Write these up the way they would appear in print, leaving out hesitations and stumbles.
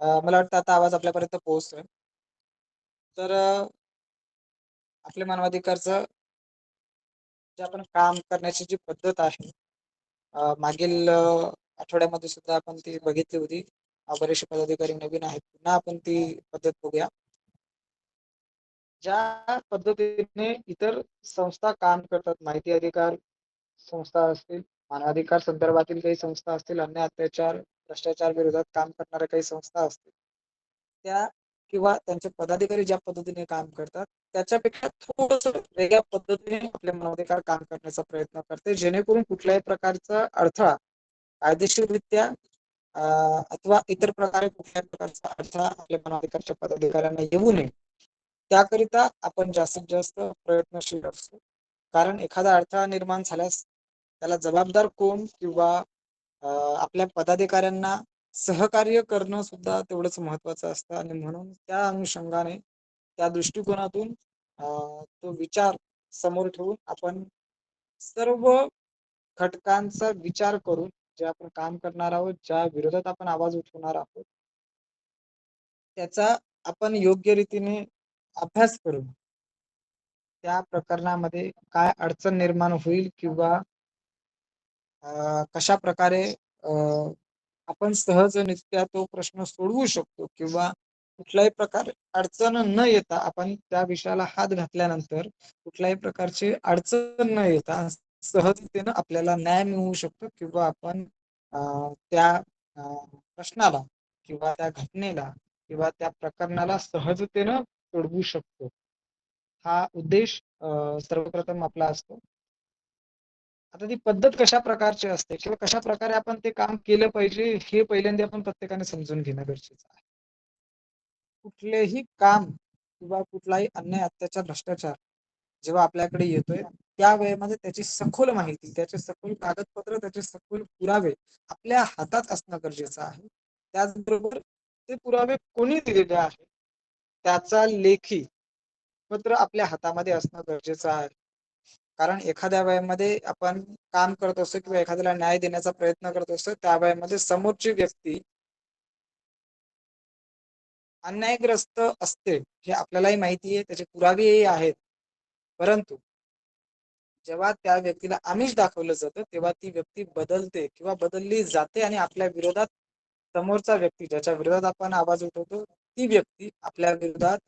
मला वाटतं आता आवाज आपल्यापर्यंत पोहोचतोय. तर आपल्या मानवाधिकारचं जे आपण काम करण्याची जी पद्धत आहे, मागील आठवड्यामध्ये सुद्धा आपण ती बघितली होती. बरेचसे पदाधिकारी नवीन आहेत. पुन्हा आपण ती पद्धत बघूया. ज्या पद्धतीने इतर संस्था काम करतात, माहिती अधिकार संस्था असतील, मानवाधिकार संदर्भातील काही संस्था असतील, अन्य अत्याचार, भ्रष्टाचार विरोधात काम करणाऱ्या काही संस्था असतील. त्या किंवा त्यांचे पदाधिकारी ज्या पद्धतीने काम करतात, त्याच्यापेक्षा थोडंसं वेगळ्या पद्धतीने आपले मानवाधिकार काम करण्याचा प्रयत्न करते, जेणेकरून कुठल्याही प्रकारचा अडथळा कायदेशीररित्या अथवा इतर प्रकारे कुठल्याही प्रकारचा अडथळा आपल्या मानवाधिकारच्या पदाधिकाऱ्यांना येऊ नये. त्याकरिता आपण जास्तीत जास्त प्रयत्नशील असतो. कारण एखादा अडथळा निर्माण झाल्यास त्याला जबाबदार कोण किंवा आपल्या पदाधिकाऱ्यांना सहकार्य करणं सुद्धा तेवढंच महत्त्वाचं असतं आणि म्हणून त्या अनुषंगाने, त्या दृष्टिकोनातून तो विचार समोर ठेवून आपण सर्व घटकांचा विचार करून जे आपण काम करणार आहोत, ज्या विरोधात आपण आवाज उठवणार आहोत, त्याचा आपण योग्य रीतीने अभ्यास करून त्या प्रकरणामध्ये काय अडचण निर्माण होईल किंवा कशाप्रकारे आपण सहजरित्या तो प्रश्न सोडवू शकतो किंवा कुठल्याही प्रकारे अडचण न येता आपण त्या विषयाला हात घातल्यानंतर कुठल्याही प्रकारची अडचण न येता सहजतेनं आपल्याला न्याय मिळवू शकतो किंवा आपण त्या प्रश्नाला किंवा त्या घटनेला किंवा त्या प्रकरणाला सहजतेनं सोडवू शकतो. हा उद्देश सर्वप्रथम आपला असतो. आता ती पद्धत कशा प्रकारची असते किंवा कशा प्रकारे आपण ते काम केलं पाहिजे हे पहिल्यांदा आपण प्रत्येकाने समजून घेणं गरजेचं आहे. कुठलेही काम किंवा कुठलाही अन्याय, अत्याचार, भ्रष्टाचार जेव्हा आपल्याकडे येतोय, त्या वेळेमध्ये त्याची सखोल माहिती, त्याचे सखोल कागदपत्र, त्याचे सखोल पुरावे आपल्या हातात असणं गरजेचं आहे. त्याचबरोबर ते पुरावे कोणी दिलेले आहे, त्याचा लेखी पत्र आपल्या हातामध्ये असणं गरजेचं आहे. कारण एखाद्या वेळेमध्ये आपण काम करत असतो किंवा एखाद्याला न्याय देण्याचा प्रयत्न करत असतो, त्या वेळेमध्ये समोरची व्यक्ती अन्यायग्रस्त असते, हे आपल्यालाही माहिती आहे, त्याचे पुरावेही आहेत. परंतु जेव्हा त्या व्यक्तीला आमिष दाखवलं जातं, तेव्हा ती व्यक्ती बदलते किंवा बदलली जाते आणि आपल्या विरोधात समोरचा व्यक्ती ज्याच्या विरोधात आपण आवाज उठवतो, ती व्यक्ती आपल्या विरोधात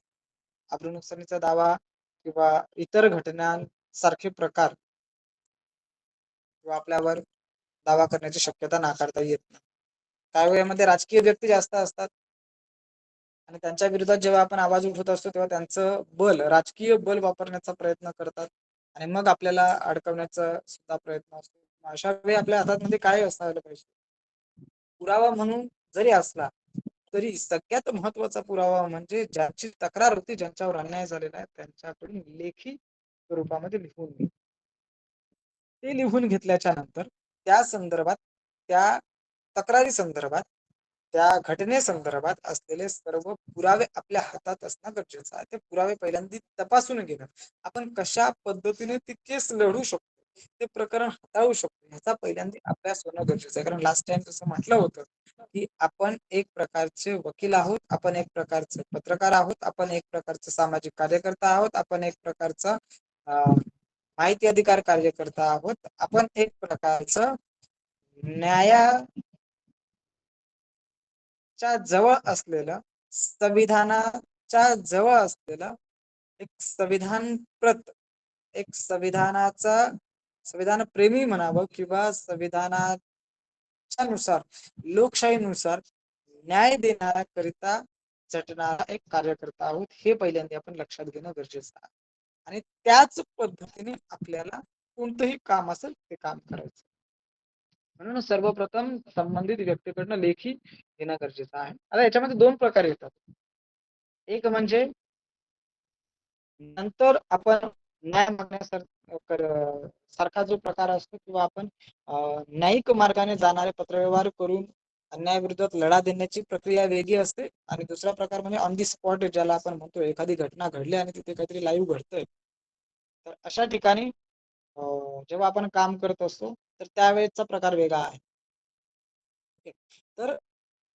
आपल्या नुकसानीचा दावा किंवा इतर घटनांसारखे प्रकार किंवा आपल्यावर दावा करण्याची शक्यता नाकारता येत नाही. काही वेळेमध्ये राजकीय व्यक्ती जास्त असतात आणि त्यांच्या विरोधात जेव्हा आपण आवाज उठवत असतो, तेव्हा त्यांचं बल, राजकीय बल वापरण्याचा प्रयत्न करतात आणि मग आपल्याला अडकवण्याचा सुद्धा प्रयत्न असतो. अशा वेळी आपल्या हातामध्ये काय असायला पाहिजे? पुरावा म्हणून जरी असला, तरी सगळ्यात महत्त्वाचा पुरावा म्हणजे ज्याची तक्रार होती, ज्यांच्यावर अन्याय झालेला आहे, त्यांच्याकडून लेखी स्वरूपामध्ये लिहून घे. ते लिहून घेतल्याच्या नंतर त्या संदर्भात, त्या तक्रारी संदर्भात, त्या घटनेसंदर्भात असलेले सर्व पुरावे आपल्या हातात असणं गरजेचं आहे. ते पुरावे पहिल्यांदा तपासून घेणं. आपण कशा पद्धतीने ती केस लढू शकतो, ते प्रकरण हाताळू शकतो, ह्याचा पहिल्यांदा अभ्यास होणं गरजेचं आहे. कारण लास्ट टाइम जसं म्हटलं होतं, की आपण एक प्रकारचे वकील आहोत, आपण एक प्रकारचे पत्रकार आहोत, आपण एक प्रकारचे सामाजिक कार्यकर्ता आहोत, आपण एक प्रकारचा माहिती अधिकार कार्यकर्ता आहोत, आपण एक प्रकारचं न्यायाच्या जवळ असलेलं, संविधानाच्या जवळ असलेलं एक संविधानप्रत, एक संविधान प्रेमी म्हणावं किंवा संविधानाच्या नुसार, लोकशाहीनुसार न्याय देण्याकरिता झटणारा एक कार्यकर्ता आहोत, हे पहिल्यांदा आपण लक्षात घेणं गरजेचं आहे. आणि त्याच पद्धतीने आपल्याला कोणतंही काम असेल ते काम करायचं. म्हणून सर्वप्रथम संबंधित व्यक्तीकडनं लेखी घेणं गरजेचं आहे. आता याच्यामध्ये दोन प्रकार येतात. एक म्हणजे नंतर आपण न्याय सारखा जो प्रकार असतो किंवा आपण न्यायिक मार्गाने जाणारे पत्रव्यवहार करून अन्यायाविरोधात लढा देण्याची प्रक्रिया वेगळी असते आणि दुसरा प्रकार म्हणजे ऑन दी स्पॉट, ज्याला आपण म्हणतो एखादी घटना घडली आणि तिथे काहीतरी लाईव्ह घडतंय, तर अशा ठिकाणी जेव्हा आपण काम करत असतो तर त्यावेळेचा प्रकार वेगळा आहे. तर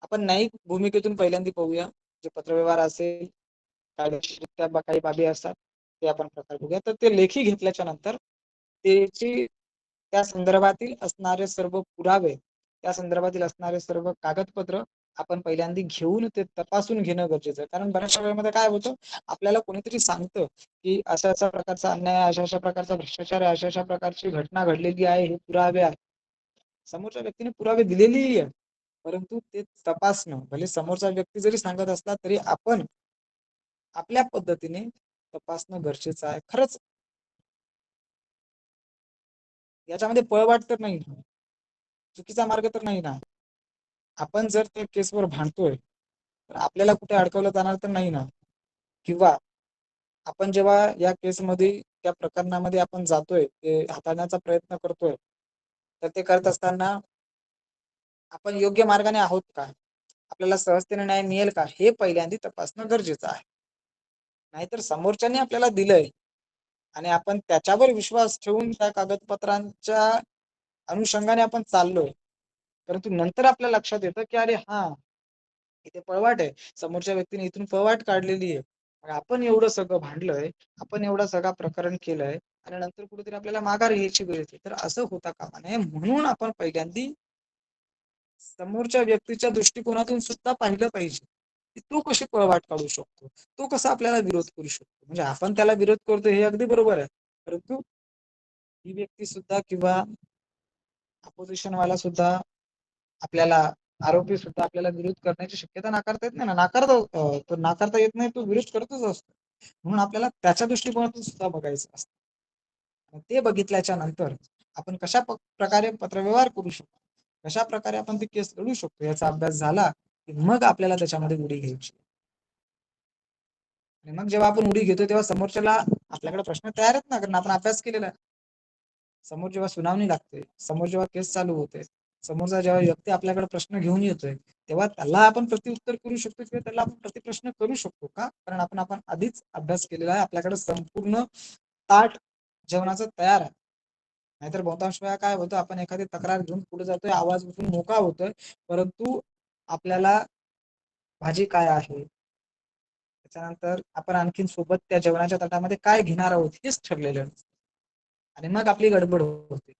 आपण न्यायिक भूमिकेतून पहिल्यांदा पाहूया. जे पत्रव्यवहार असेल, कायदेशीररित्या काही बाबी असतात ते आपण प्रकार बघूया. तर ते लेखी घेतल्याच्या नंतर त्याची त्या संदर्भातील असणारे सर्व पुरावे, त्या संदर्भातील असणारे सर्व कागदपत्र आपण पहिल्यांदा घेऊन ते तपासून घेणं गरजेचं आहे. कारण बऱ्याचशा वेळेमध्ये काय होतं, आपल्याला कोणीतरी सांगतं की अशा अशा प्रकारचा अन्याय, अशा अशा प्रकारचा भ्रष्टाचार आहे, अशा अशा प्रकारची घटना घडलेली आहे, हे पुरावे आहेत. समोरच्या व्यक्तीने पुरावे दिलेलेही आहे, परंतु ते तपासणं, भले समोरचा व्यक्ती जरी सांगत असला तरी आपण आपल्या पद्धतीने तपासणं गरजेचं आहे. खरंच याच्यामध्ये पळवाट तर नाही, चुकीचा मार्ग तर नाही ना. आपण जर त्या केसवर भांडतोय तर आपल्याला कुठे अडकवलं जाणार तर नाही ना. किंवा आपण जेव्हा या केसमध्ये, त्या प्रकरणामध्ये आपण जातोय, ते हाताळण्याचा प्रयत्न करतोय, तर ते करत असताना आपण योग्य मार्गाने आहोत का, आपल्याला सहजतेने न्याय मिळेल का, हे पहिल्यांदा तपासणं गरजेचं आहे. नाहीतर समोरच्याने आपल्याला दिलंय आणि आपण त्याच्यावर विश्वास ठेवून त्या कागदपत्रांच्या अनुषंगाने आपण चाललोय, परंतु नंतर आपल्या लक्षात येतं की अरे हा, इथे पळवाट आहे, समोरच्या व्यक्तीने इथून पळवाट काढलेली आहे. मग आपण एवढं सगळं भांडलोय, आपण एवढं सगळं प्रकरण केलंय आणि नंतर कुठेतरी आपल्याला माघार घ्यायची गरज आहे. तर असं होता कामा नये, म्हणून आपण पहिल्यांदा समोरच्या व्यक्तीच्या दृष्टिकोनातून सुद्धा पाहिलं पाहिजे की तो कशी पळवाट काढू शकतो, तो कसा आपल्याला विरोध करू शकतो. म्हणजे आपण त्याला विरोध करतो हे अगदी बरोबर आहे, परंतु ही व्यक्ती सुद्धा किंवा अपोजिशन वाला सुद्धा आपल्याला, आरोपी सुद्धा आपल्याला विरोध करण्याची शक्यता नाकारता येत नाही ना. तो नाकारता येत नाही, तो विरोध करतच असतो. म्हणून आपल्याला त्याच्या दृष्टिकोनातून सुद्धा बघायचं असतं. ते बघितल्याच्या नंतर आपण कशा प्रकारे पत्रव्यवहार करू शकतो, कशा प्रकारे आपण ती केस लढू शकतो, याचा अभ्यास झाला की मग आपल्याला त्याच्यामध्ये उडी घ्यायची. आणि मग जेव्हा आपण उडी घेतो तेव्हा समोरच्याला आपल्याकडे प्रश्न तयार आहेत ना, कारण आपण अभ्यास केलेला आहे. समोर जेव्हा सुनावणी लागते, समोर जेव्हा केस चालू होते, समोरचा जेव्हा व्यक्ती आपल्याकडे प्रश्न घेऊन येतोय, तेव्हा त्याला आपण प्रत्युत्तर करू शकतो किंवा त्याला आपण प्रतिप्रश्न करू शकतो का, कारण आपण आपण आधीच अभ्यास केलेला आहे, आपल्याकडे संपूर्ण ताट जेवणाचं तयार आहे. नाहीतर बहुतांश वेळा काय होतं, आपण एखादी तक्रार घेऊन पुढे जातोय, आवाज उठून मोकळा होतोय, परंतु आपल्याला भाजी काय आहे, त्याच्यानंतर आपण आणखीन सोबत त्या जेवणाच्या ताटामध्ये काय घेणार आहोत हेच ठरलेलं नसतं. आणि मग आपली गडबड होते.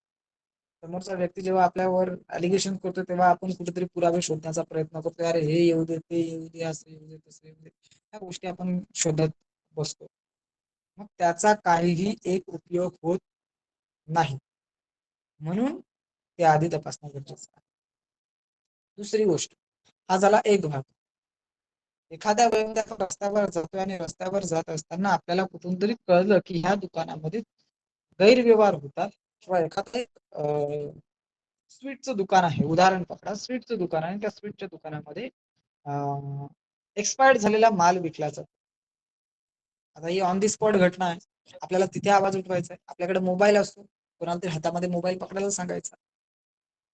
समोरचा व्यक्ती जेव्हा आपल्यावर अलिगेशन करतो तेव्हा आपण कुठेतरी पुरावे शोधण्याचा प्रयत्न करतो, अरे हे येऊ दे, ते येऊ दे, असं येऊ दे, तसं येऊ दे, ह्या गोष्टी आपण शोधत बसतो. मग त्याचा काहीही एक उपयोग होत नाही. म्हणून ते आधी तपासणं गरजेचं आहे. दुसरी गोष्ट, हा झाला एक भाग. एखाद्या वेळेमध्ये आपण रस्त्यावर जातोय आणि रस्त्यावर जात असताना आपल्याला कुठून तरी कळलं की ह्या दुकानामध्ये गैरव्यवहार होतात, किंवा एखादं स्वीटचं दुकान आहे, उदाहरण पकडा, स्वीटचं दुकान आहे, त्या स्वीटच्या दुकानामध्ये एक्सपायर्ड झालेला माल विकला जातो. आता ही ऑन दी स्पॉट घटना आहे, आपल्याला तिथे आवाज उठवायचा आहे, आपल्याकडे मोबाईल असतो, कोणाला तरी हातामध्ये मोबाईल पकडायला सांगायचा,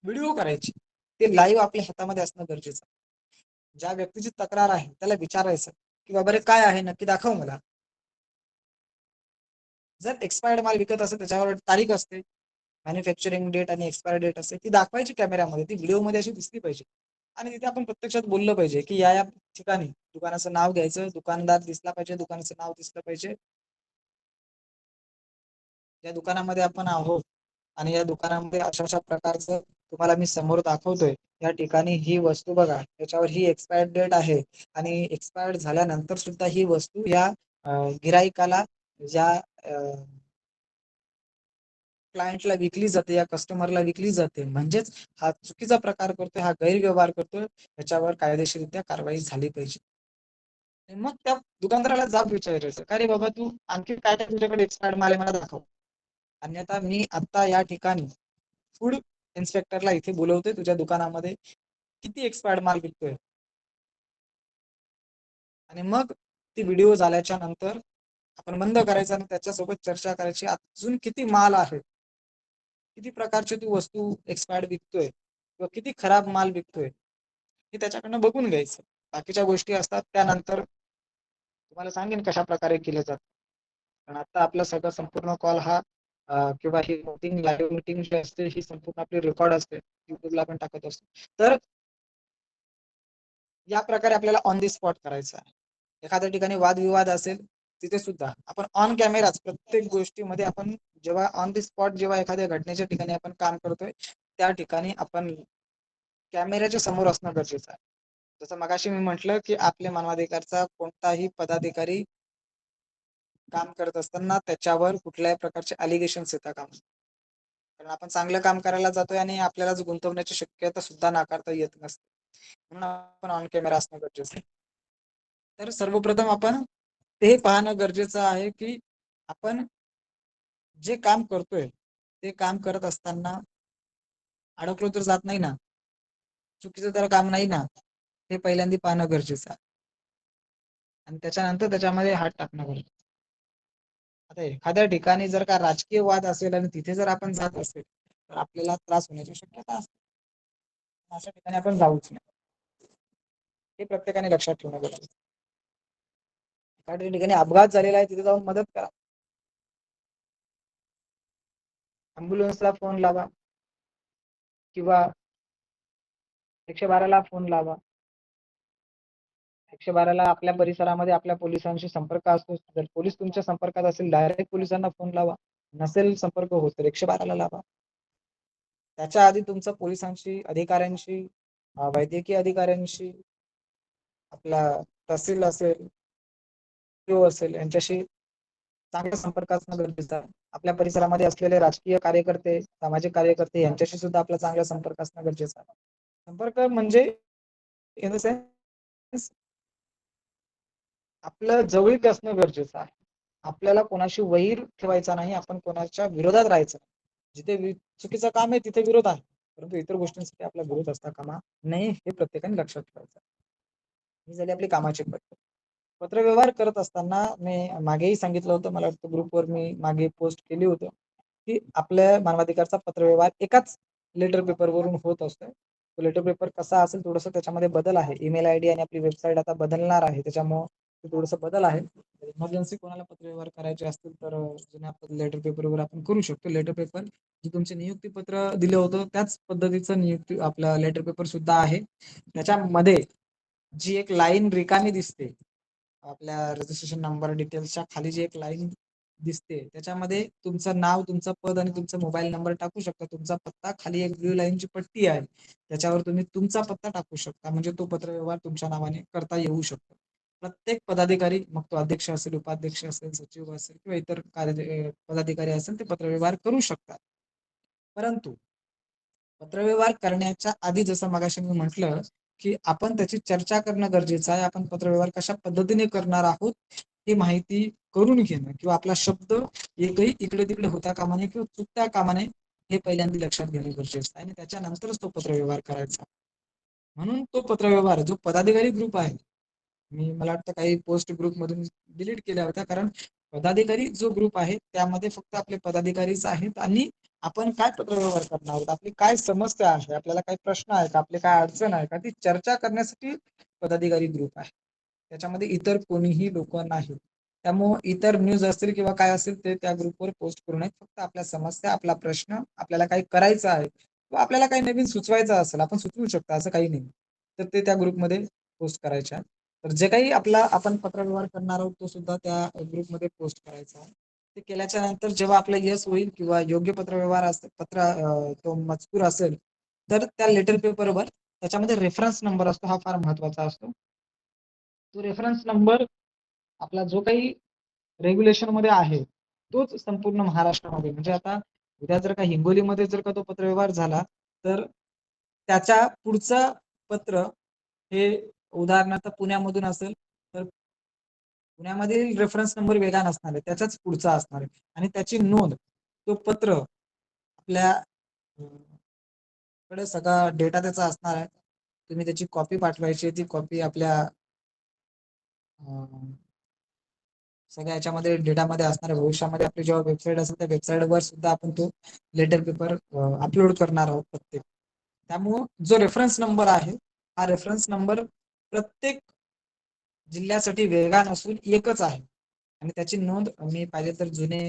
व्हिडिओ करायची, ते लाईव्ह आपल्या हातामध्ये असणं गरजेचं आहे. ज्या व्यक्तीची तक्रार आहे त्याला विचारायचं की बाबा रे काय आहे नक्की, दाखव मला. जर एक्सपायर्ड माल विकत असेल, त्याच्यावर तारीख असते, मॅन्युफॅक्चरिंग डेट आणि एक्सपायर डेट असते, ती दाखवायची कॅमेऱ्यामध्ये, ती व्हिडिओमध्ये अशी दिसली पाहिजे. आणि तिथे आपण प्रत्यक्षात बोललं पाहिजे की या ठिकाणी दुकानाचं नाव घ्यायचं, दुकानदार दिसला पाहिजे, दुकानाचं नाव दिसलं पाहिजे, या दुकानामध्ये आपण आहोत आणि या दुकानामध्ये अशा अशा प्रकारचं तुम्हाला मी समोर दाखवतोय, या ठिकाणी ही वस्तू बघा, त्याच्यावर ही एक्सपायर्ड डेट आहे आणि एक्सपायर्ड झाल्यानंतर सुद्धा ही वस्तू या गिराईकाला, ज्या क्लायंटला विकली जाते, या कस्टमरला विकली जाते. म्हणजेच हा चुकीचा प्रकार करतोय, हा गैरव्यवहार करतोय, याच्यावर कायदेशीररित्या कारवाई झाली पाहिजे. आणि मग त्या दुकानदाराला जाब विचारायचं, का रे बाबा तू आणखी काय काय तुझ्याकडे एक्सपायर्ड माल आहे मला दाखव, अन्यथा मी आता या ठिकाणी फूड इन्स्पेक्टरला इथे बोलवतोय, तुझ्या दुकानामध्ये किती एक्सपायर्ड माल विकतोय. आणि मग ती व्हिडिओ झाल्याच्या नंतर आपण बंद करायचं आणि त्याच्यासोबत चर्चा करायची, अजून किती माल आहे, किती प्रकारची तू वस्तू एक्सपायर्ड विकतोय किंवा किती खराब माल विकतोय, हे त्याच्याकडनं बघून घ्यायचं. बाकीच्या गोष्टी असतात त्यानंतर तुम्हाला सांगेन कशा प्रकारे केले जातात. पण आता आपला सगळं संपूर्ण कॉल हा किंवा ही मीटिंग, लाईव्ह मीटिंग जी असते, ही संपूर्ण आपली रेकॉर्ड असते, युट्यूबला आपण टाकत असतो. तर या प्रकारे आपल्याला ऑन दी स्पॉट करायचं आहे. एखाद्या ठिकाणी वादविवाद असेल तिथे सुद्धा आपण ऑन कॅमेराच प्रत्येक गोष्टीमध्ये आपण जेव्हा ऑन दी स्पॉट जेव्हा एखाद्या घटनेच्या ठिकाणी आपण काम करतोय त्या ठिकाणी आपण कॅमेऱ्याच्या समोर असणं गरजेचं आहे. जसं मगाशी मी म्हटलं की आपल्या मानवाधिकारचा कोणताही पदाधिकारी काम करत असताना त्याच्यावर कुठल्याही प्रकारचे अलिगेशन्स येतात कामा नये. कारण आपण चांगलं काम करायला जातोय आणि आपल्यालाच गुंतवण्याची शक्यता सुद्धा नाकारता येत नसते. म्हणून आपण ऑन कॅमेरा असणं गरजेचं आहे. तर सर्वप्रथम आपण ते पाहणं गरजेचं आहे की आपण जे काम करतोय ते काम करत असताना अडकलो तर जात नाही ना, चुकीचं तर काम नाही ना, हे पहिल्यांदा पाहणं गरजेचं आहे आणि त्याच्यानंतर त्याच्यामध्ये हात टाकणं गरजेचं. आता एखाद्या ठिकाणी जर का राजकीय वाद असेल आणि तिथे जर आपण जात असेल तर आपल्याला त्रास होण्याची शक्यता असते. अशा ठिकाणी आपण जाऊच नाही. हे प्रत्येकाने लक्षात ठेवणं गरजेचं आहे. एखाद्या ठिकाणी अपघात झालेला आहे तिथे जाऊन मदत करा. ॲम्ब्युलन्सला फोन लावा किंवा 112 ला फोन लावा. 112 ला आपल्या परिसरामध्ये आपल्या पोलिसांशी संपर्क असतो. जर पोलीस तुमच्या संपर्कात असेल डायरेक्ट पोलिसांना फोन लावा. नसेल संपर्क होत तर 112 ला लावा. त्याच्या आधी तुमचं पोलिसांशी, अधिकाऱ्यांशी, वैद्यकीय अधिकाऱ्यांशी, आपला तहसील असेल, असेल यांच्याशी चांगला संपर्क असणं गरजेचं आहे. आपल्या परिसरामध्ये असलेले राजकीय कार्यकर्ते, सामाजिक कार्यकर्ते यांच्याशी सुद्धा आपला चांगला संपर्क असणं गरजेचं आहे. संपर्क म्हणजे इन द सेन्स आपलं जवळीक असणं गरजेचं आहे. आपल्याला कोणाशी वैर ठेवायचा नाही, आपण कोणाच्या विरोधात राहायचं नाही. जिथे चुकीचं काम आहे तिथे विरोध आहे. परंतु इतर गोष्टींसाठी आपला विरोध असता कामा नये हे प्रत्येकाने लक्षात ठेवायचं. ही झाली आपली कामाची पद्धत. पत्रव्यवहार करत असताना मी मागेही सांगितलं होतं, मला वाटतं ग्रुपवर मी मागे पोस्ट केली होती, की आपल्या मानवाधिकारचा पत्रव्यवहार एकाच लेटर पेपरवरून होत असतो. तो लेटर पेपर कसा असेल थोडंसं त्याच्यामध्ये बदल आहे. ईमेल आयडी आणि आपली वेबसाईट आता बदलणार आहे. त्याच्यामुळं थोडंसं बदल आहे. इमर्जन्सी कोणाला पत्रव्यवहार करायचे असतील तर जुन्या लेटर पेपरवर आपण करू शकतो. लेटर पेपर जे तुमचे नियुक्तीपत्र दिलं होतं त्याच पद्धतीचं नियुक्ती आपला लेटर पेपर सुद्धा आहे. त्याच्यामध्ये जी एक लाईन रिकामी दिसते आपल्या रजिस्ट्रेशन नंबर डिटेल्सच्या खाली जी एक लाईन दिसते त्याच्यामध्ये तुमचं नाव, तुमचं पद आणि तुमचा मोबाईल नंबर टाकू शकता. तुमचा पत्ता खाली एक ब्लू लाईनची पट्टी आहे. त्याच्यावर तुम्ही तुमचा पत्ता टाकू शकता. म्हणजे तो पत्रव्यवहार तुमच्या नावाने करता येऊ शकतो. प्रत्येक पदाधिकारी मग तो अध्यक्ष असेल, उपाध्यक्ष असेल, सचिव असेल किंवा इतर पदाधिकारी असेल ते पत्रव्यवहार करू शकतात. परंतु पत्रव्यवहार करण्याच्या आधी जसं मगाशी मी म्हटलं, की आपण त्याची चर्चा करणं गरजेचं आहे. आपण पत्रव्यवहार कशा पद्धतीने करणार आहोत, ही माहिती करून घेणं किंवा आपला शब्द एकही इकडे-तिकडे होता कामा नये किंवा चुकता कामा नये, हे पहिल्यांदा लक्षात घेणं गरजेचं आहे आणि त्याच्यानंतरच तो पत्रव्यवहार करायचा. म्हणून तो पत्रव्यवहार जो पदाधिकारी ग्रुप आहे, मला वाटतं काही पोस्ट ग्रुपमधून डिलीट केल्या होत्या. कारण पदाधिकारी जो ग्रुप आहे त्यामध्ये फक्त आपले पदाधिकारीच आहेत आणि आपण काय पत्रव्यवहार करणार आहोत, आपली काय समस्या आहे, आपल्याला काही प्रश्न आहे का, आपली काय अडचण आहे का, ती चर्चा करण्यासाठी पदाधिकारी ग्रुप आहे. त्याच्यामध्ये इतर कोणीही लोक नाहीत. त्यामुळं इतर न्यूज असतील किंवा काय असेल ते त्या ग्रुपवर पोस्ट करू नयेत. फक्त आपल्या समस्या, आपला प्रश्न, आपल्याला काही करायचं आहे किंवा आपल्याला काही नवीन सुचवायचं असेल, आपण सुचवू शकतो असं काही नाही. तर ते त्या ग्रुपमध्ये पोस्ट करायच्या. तर जे काही आपण पत्रव्यवहार करणार आहोत तो सुद्धा त्या ग्रुपमध्ये पोस्ट करायचा आहे. ते केल्याच्या नंतर जेव्हा आपलं यश होईल किंवा योग्य पत्रव्यवहार असेल तो मजकूर असेल तर त्या लेटर पेपरवर त्याच्यामध्ये रेफरन्स नंबर असतो, हा फार महत्वाचा असतो. तो रेफरन्स नंबर आपला जो काही रेग्युलेशन मध्ये आहे तोच संपूर्ण महाराष्ट्रामध्ये म्हणजे आता उद्या जर का हिंगोलीमध्ये जर का तो पत्रव्यवहार झाला तर त्याच्या पुढचं पत्र हे उदाहरणार्थ पुण्यामधून असेल तर पुण्यामधील रेफरन्स नंबर वेगळा नसणार आहे, त्याच्याच पुढचा असणार आहे आणि त्याची नोंद तो पत्र आपल्या कडे सगळा डेटा त्याचा असणार आहे. तुम्ही त्याची कॉपी पाठवायची, ती कॉपी आपल्या सगळ्या याच्यामध्ये डेटामध्ये असणार आहे. भविष्यामध्ये आपली जेव्हा वेबसाईट असेल त्या वेबसाईटवर सुद्धा आपण तो लेटर पेपर अपलोड करणार आहोत प्रत्येक. त्यामुळं जो रेफरन्स नंबर आहे हा रेफरन्स नंबर प्रत्येक जिल्ह्यासाठी वेगळा नसून एकच आहे आणि त्याची नोंद मी पाहिले तर जुने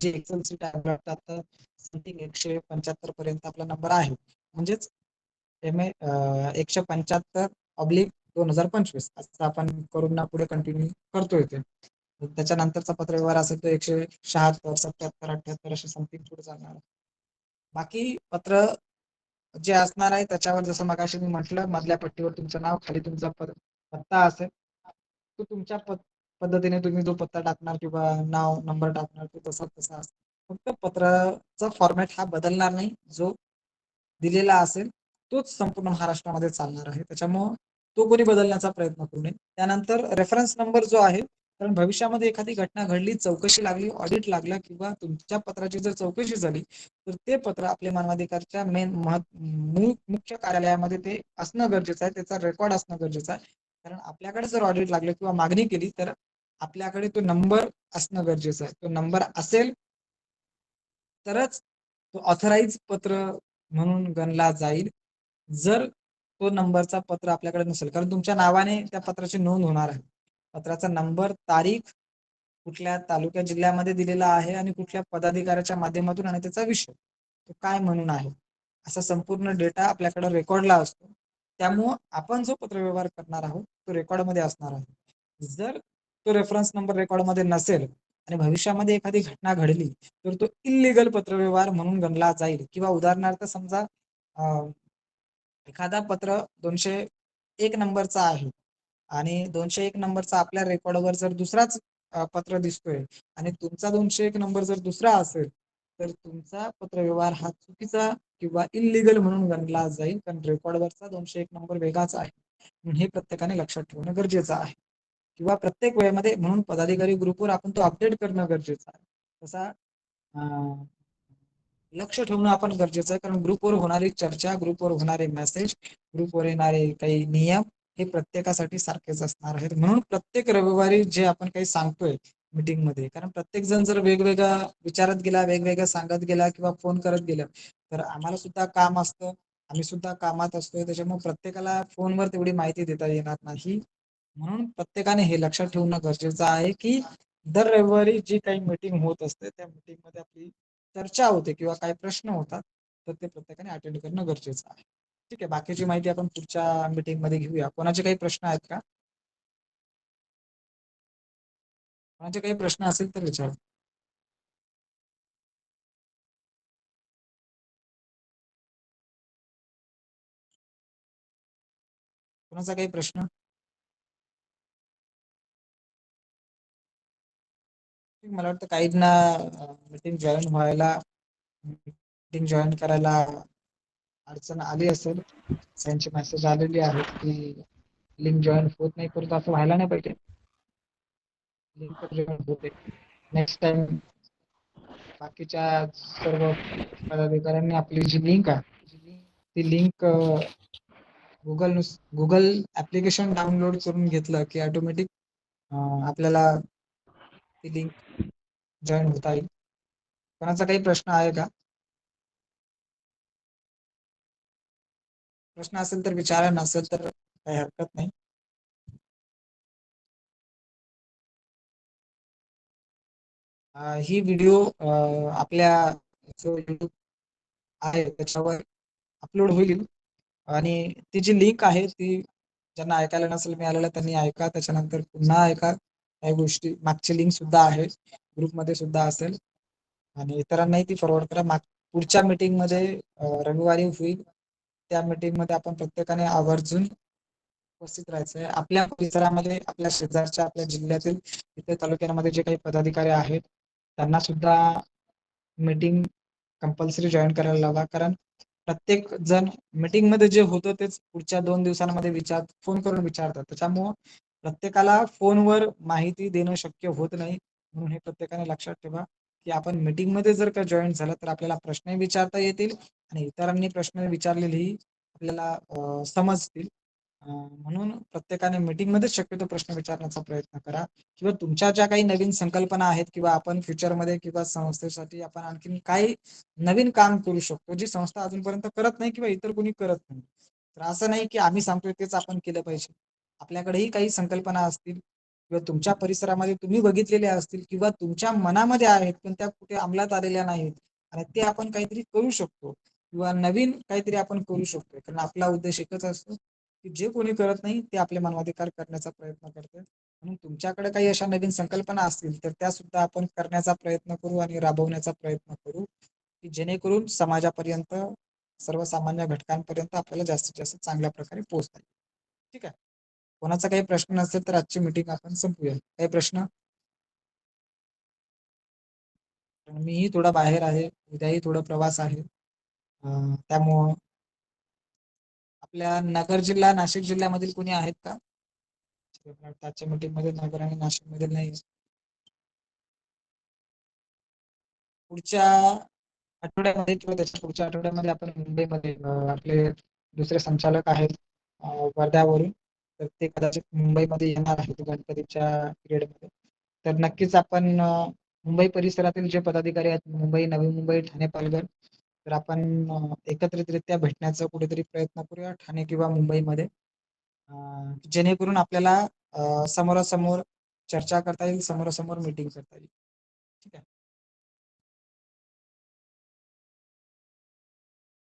जे एक्सेल शीट लागतात समथिंग 175 पर्यंत आपला नंबर आहे. म्हणजेच 175/20 2025 असं आपण करून ना पुढे कंटिन्यू करतोय ते. त्याच्यानंतरचा पत्रव्यवहार असेल तो 176, 77, 78 असे समथिंग पुढे जाणार. बाकी पत्र जे असणार आहे त्याच्यावर जसं मगाशी मी म्हटलं, मधल्या पट्टीवर तुमचं नाव, खाली तुमचा पत्ता असेल. तो तुमच्या पद्धतीने तुम्ही जो पत्ता टाकणार किंवा नाव नंबर टाकणार तो तसा तसा असेल. फक्त पत्राचा फॉर्मॅट हा बदलणार नाही. जो दिलेला असेल तोच संपूर्ण महाराष्ट्रामध्ये चालणार आहे. त्याच्यामुळं तो कोणी बदलण्याचा प्रयत्न करू नये. त्यानंतर रेफरन्स नंबर जो आहे, कारण भविष्यामध्ये एखादी घटना घडली, चौकशी लागली, ऑडिट लागला किंवा तुमच्या पत्राची जर चौकशी झाली, तर ते पत्र आपल्या मानवाधिकारच्या मुख्य कार्यालयामध्ये ते असणं गरजेचं आहे. त्याचा रेकॉर्ड असणं गरजेचं आहे. कारण आपल्याकडे जर ऑडिट लागलं किंवा मागणी केली तर आपल्याकडे तो नंबर असणं गरजेचं आहे. तो नंबर असेल तरच तो ऑथराइज पत्र म्हणून गणला जाईल. जर तो नंबरचा पत्र आपल्याकडे नसेल, कारण तुमच्या नावाने त्या पत्राची नोंद होणार आहे. पत्राचा नंबर, तारीख, कुठल्या तालुक्या जिल्ह्यामध्ये दिलेला आहे आणि कुठल्या पदाधिकाऱ्याच्या माध्यमातून आणि त्याचा विषय तो काय म्हणून आहे, असा संपूर्ण डेटा आपल्याकडे रेकॉर्डला असतो. त्यामुळं आपण जो पत्रव्यवहार करणार आहोत तो रेकॉर्डमध्ये असणार आहे. जर तो रेफरन्स नंबर रेकॉर्डमध्ये नसेल आणि भविष्यामध्ये एखादी घटना घडली तर तो इल्लीगल पत्रव्यवहार म्हणून गणला जाईल. किंवा उदाहरणार्थ समजा एखादा पत्र 201 नंबरचा आहे आणि 201 नंबरचा आपल्या रेकॉर्डवर जर दुसराच पत्र दिसतोय आणि तुमचा 201 नंबर जर दुसरा असेल तर तुमचा पत्रव्यवहार हा चुकीचा किंवा इल्लीगल म्हणून गणला जाईल. कारण रेकॉर्डवरचा 201 नंबर वेगळाच आहे. म्हणून हे प्रत्येकाने लक्षात ठेवणं गरजेचं आहे. किंवा प्रत्येक वेळेमध्ये म्हणून पदाधिकारी ग्रुपवर आपण तो अपडेट करणं गरजेचं आहे. तसा लक्ष ठेवणं आपण गरजेचं आहे. कारण ग्रुपवर होणारी चर्चा, ग्रुपवर होणारे मेसेज, ग्रुपवर येणारे काही नियम हे प्रत्येकासाठी सारखेच असणार आहेत. म्हणून प्रत्येक रविवारी जे आपण काही सांगतोय मीटिंगमध्ये, कारण प्रत्येक जण जर वेगवेगळा विचारत गेला, वेगवेगळं सांगत गेला किंवा फोन करत गेला तर आम्हाला सुद्धा काम असतं, आम्ही सुद्धा कामात असतोय. त्याच्यामुळे प्रत्येकाला फोनवर तेवढी माहिती देता येणार नाही. म्हणून प्रत्येकाने हे लक्षात ठेवणं गरजेचं आहे की दर रविवारी जी काही मीटिंग होत असते त्या मीटिंगमध्ये आपली चर्चा होते किंवा काही प्रश्न होतात तर ते प्रत्येकाने अटेंड करणं गरजेचं आहे. ठीक आहे, बाकीची माहिती आपण पुढच्या मीटिंग मध्ये घेऊया. कोणाचे काही प्रश्न आहेत का? कोणाचे काही प्रश्न असेल तर विचारा. कोणाचा काही प्रश्न? मला वाटतं काहींना मीटिंग जॉईन व्हायला, मीटिंग जॉईन करायला अडचण आली असेल. त्यांची मेसेज आलेली आहेत की लिंक जॉईन होत नाही, परंतु असं व्हायला नाही पाहिजे. लिंक जॉईन होते. नेक्स्ट टाइम बाकीच्या सर्व पदाधिकाऱ्यांनी आपली जी लिंक आहे ती लिंक गुगल ऍप्लिकेशन डाउनलोड करून घेतलं की ऑटोमॅटिक आपल्याला ती लिंक जॉईन होता येईल. कोणाचा काही प्रश्न आहे का? प्रश्न असेल तर विचारा, नसेल तर काही हरकत नाही. ही व्हिडिओ आपल्या जो युट्यूब आहे त्याच्यावर अपलोड होईल आणि ती जी लिंक आहे ती ज्यांना ऐकायला नसेल मिळालेलं त्यांनी ऐका, त्याच्यानंतर पुन्हा ऐका. काही गोष्टी मागची लिंक सुद्धा आहे, ग्रुपमध्ये सुद्धा असेल आणि इतरांनाही ती फॉरवर्ड करा. पुढच्या मीटिंग मध्ये रविवारी होईल. त्या मीटिंग मध्ये आपण प्रत्येकाने आवर्जून उपस्थित राहायचंय. आपल्या परिसरामध्ये, आपल्या शेजारच्या, आपल्या जिल्ह्यातील इतर तालुक्यांमध्ये जे काही पदाधिकारी आहेत त्यांना सुद्धा मीटिंग कंपल्सरी जॉईन करायला लावा. कारण प्रत्येक जण मीटिंग मध्ये जे होतं तेच पुढच्या 2 दिवसांमध्ये फोन करून विचारतात. त्याच्यामुळं प्रत्येकाला फोनवर माहिती देणं शक्य होत नाही. म्हणून हे प्रत्येकाने लक्षात ठेवा की आपण मीटिंग मध्ये जर का जॉईन झालं तर आपल्याला प्रश्नही विचारता येतील आणि इतरांनी प्रश्न विचारलेली आपल्याला समजतील. म्हणून प्रत्येकाने मीटिंग मध्येच शक्यतो प्रश्न विचारण्याचा प्रयत्न करा. किंवा तुमच्या ज्या काही नवीन संकल्पना आहेत किंवा आपण फ्युचरमध्ये किंवा संस्थेसाठी आपण आणखीन काही नवीन काम करू शकतो जी संस्था अजूनपर्यंत करत नाही किंवा इतर कोणी करत नाही. तर असं नाही की आम्ही सांगतोय तेच आपण केलं पाहिजे. आपल्याकडेही काही संकल्पना असतील किंवा तुमच्या परिसरामध्ये तुम्ही बघितलेल्या असतील किंवा तुमच्या मनामध्ये आहेत पण त्या कुठे अंमलात आलेल्या नाहीत आणि ते आपण काहीतरी करू शकतो किंवा नवीन काहीतरी आपण करू शकतो. कारण आपला उद्देश एकच असतो की जे कोणी करत नाही ते आपले मानवाधिकार करण्याचा प्रयत्न करते. म्हणून तुमच्याकडे काही अशा नवीन संकल्पना असतील तर त्या सुद्धा आपण करण्याचा प्रयत्न करू आणि राबवण्याचा प्रयत्न करू, की जेणेकरून समाजापर्यंत, सर्वसामान्य घटकांपर्यंत आपल्याला जास्तीत जास्त चांगल्या प्रकारे पोहोचता येईल. ठीक आहे. कोणाचा काही प्रश्न नसेल तर आजची मीटिंग आपण संपूया. काही प्रश्न? मीही थोडा बाहेर आहे. उद्याही थोडा प्रवास आहे. त्यामुळं आपल्या नगर जिल्हा, नाशिक जिल्ह्यामधील कोणी आहेत का? त्याच्या मीटिंगमध्ये नगर आणि नाशिकमध्ये नाही. पुढच्या आठवड्यामध्ये किंवा त्याच्या पुढच्या आठवड्यामध्ये आपण मुंबईमध्ये आपले दुसरे संचालक आहेत वर्ध्यावरून, तर ते कदाचित मुंबईमध्ये येणार आहेत गणपतीच्या पिरियडमध्ये. तर नक्कीच आपण मुंबई परिसरातील जे पदाधिकारी आहेत, मुंबई, नवी मुंबई, ठाणे, पालघर, तर आपण एकत्रितरित्या भेटण्याचा कुठेतरी प्रयत्न करूया ठाणे किंवा मुंबईमध्ये, जेणेकरून आपल्याला समोरासमोर चर्चा करता येईल, समोरासमोर मीटिंग करता येईल. ठीक आहे.